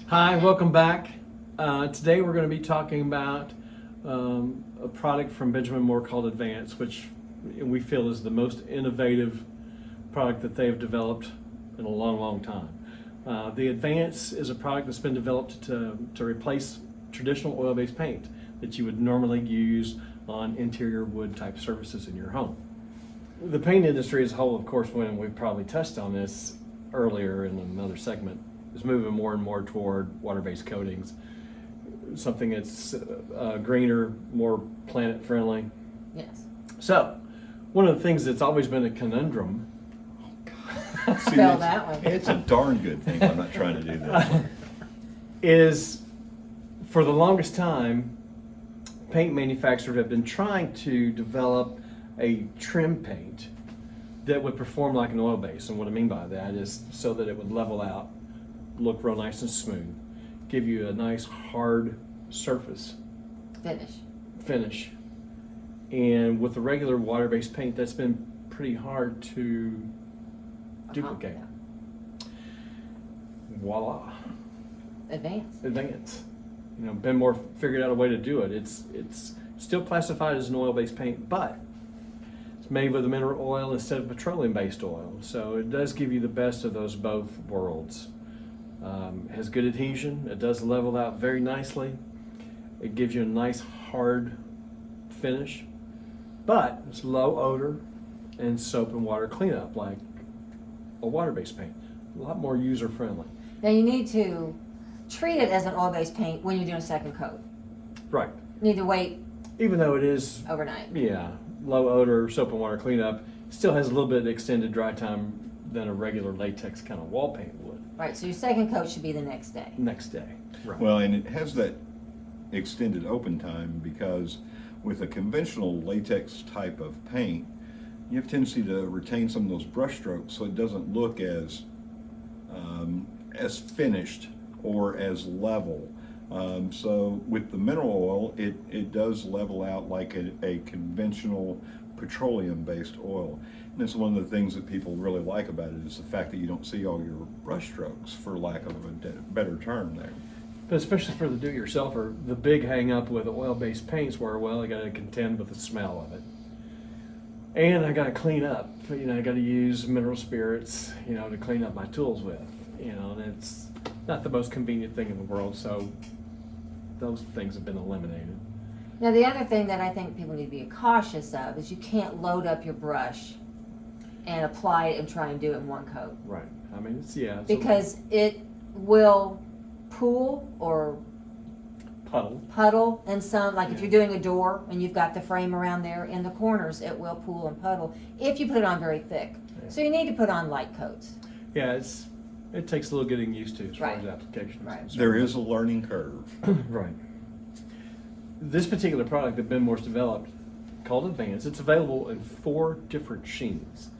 Hi, welcome back. Today we're going to be talking about a product from Benjamin Moore called Advance, which we feel is the most innovative product that they have developed in a long, long time. The Advance is a product that's been developed to replace traditional oil-based paint that you would normally use on interior wood type surfaces in your home. The paint industry as a whole, of course, when we've probably touched on this earlier in another segment, is moving more and more toward water-based coatings, something that's greener, more planet-friendly. Yes. So, one of the things that's always been a conundrum Spell that one. It's a darn good thing I'm not trying to do this. is, for the longest time, paint manufacturers have been trying to develop a trim paint that would perform like an oil base. And what I mean by that is so that it would level out, look real nice and smooth, give you a nice hard surface finish. And with the regular water-based paint, that's been pretty hard to duplicate. Yeah. Voila, Advance. You know, Ben Moore figured out a way to do it. It's still classified as an oil-based paint, but it's made with a mineral oil instead of petroleum-based oil. So it does give you the best of those both worlds. Has good adhesion. It does level out very nicely. It gives you a nice hard finish, but it's low odor and soap and water cleanup like a water-based paint. A lot more user-friendly. Now you need to treat it as an oil-based paint when you're doing a second coat. Right. You need to wait Even though it is, overnight. yeah, low odor, soap and water cleanup, still has a little bit extended dry time than a regular latex kind of wall paint would. Right, so your second coat should be the next day. Next day. Right. Well, and it has that extended open time because with a conventional latex type of paint, you have a tendency to retain some of those brush strokes so it doesn't look as finished or as level. So with the mineral oil, it does level out like a conventional petroleum-based oil. And that's one of the things that people really like about it is the fact that you don't see all your brush strokes, for lack of a better term there. But especially for the do-it-yourselfer, the big hang-up with oil-based paints were, well, I got to contend with the smell of it. And I got to clean up. You know, I got to use mineral spirits, you know, to clean up my tools with. You know, and it's not the most convenient thing in the world, so those things have been eliminated. Now the other thing that I think people need to be cautious of is you can't load up your brush and apply it and try and do it in one coat. Right. I mean, it's, yeah. It's Because it will pool or puddle and some, like if you're doing a door and you've got the frame around there in the corners, it will pool and puddle if you put it on very thick. Yeah. So you need to put on light coats. Yeah, it takes a little getting used to as far Right. as application is Right. concerned. There is a learning curve. Right. This particular product that Ben Moore's developed, called Advance, it's available in 4 different sheens.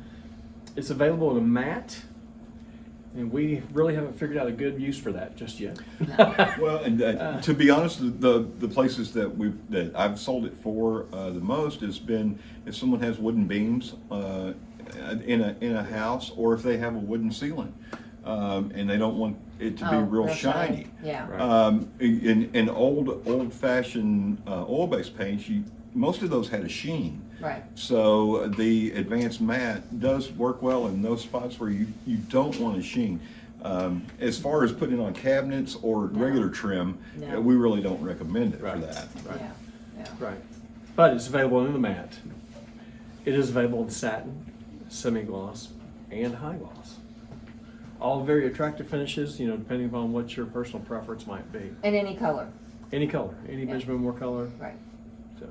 It's available in a matte, and we really haven't figured out a good use for that just yet. Well, and to be honest, the places that I've sold it for the most has been if someone has wooden beams in a house, or if they have a wooden ceiling, and they don't want it to be real shiny. Yeah. Right. In old-fashioned oil-based paints, most of those had a sheen. Right. So the Advanced Matte does work well in those spots where you don't want a sheen. As far as putting on cabinets or regular trim, No. we really don't recommend it for Right. that. Right. Yeah. Right. But it's available in the matte. It is available in satin, semi-gloss, and high gloss. All very attractive finishes, you know, depending upon what your personal preference might be. And any color. Any color, any Yeah. Benjamin Moore color. Right. So,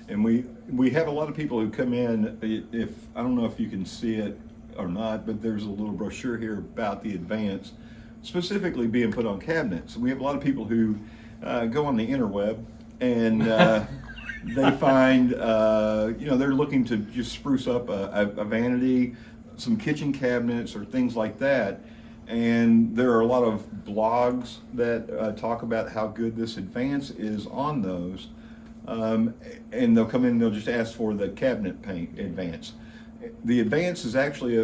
And we have a lot of people who come in, if I don't know if you can see it or not, but there's a little brochure here about the Advance, specifically being put on cabinets. We have a lot of people who go on the interweb and they find, they're looking to just spruce up a vanity, some kitchen cabinets or things like that. And there are a lot of blogs that talk about how good this Advance is on those. And they'll come in and they'll just ask for the cabinet paint Advance. The Advance is actually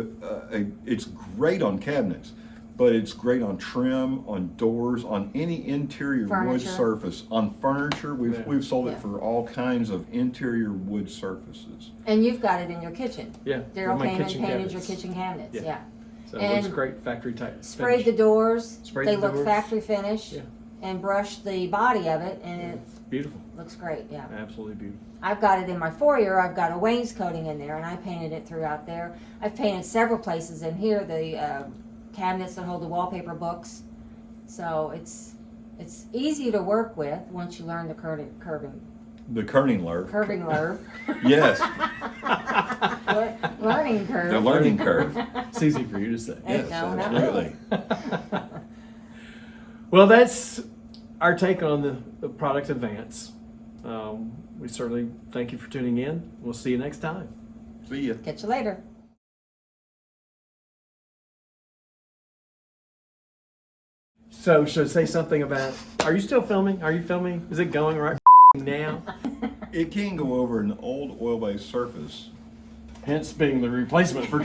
it's great on cabinets, but it's great on trim, on doors, on any interior wood Furniture. surface. On furniture, Yeah. we've sold it Yeah. for all kinds of interior wood surfaces. And you've got it in your kitchen. Yeah. Daryl with my came and kitchen painted your cabinets. kitchen cabinets, Yeah. yeah. So it looks And great, factory type. Sprayed the finish. doors, Sprayed they the look doors. factory finished, Yeah. and brushed the body of it, and it Beautiful, looks great, yeah. absolutely beautiful. I've got it in my foyer, I've got a wainscoting in there, and I painted it throughout there. I've painted several places in here, the cabinets that hold the wallpaper books. So it's easy to work with once you learn the curving The kerning curve. curve. Yes, Learning curve. the learning curve. It's easy for you to say. Yes, No, not absolutely. Well, that's our take on the product Advance. We certainly thank you for tuning in. We'll see you next time. See ya. Catch you later. So, should I say something about? Are you still filming? Are you filming? Is it going right now? It can go over an old oil-based surface. Hence being the replacement for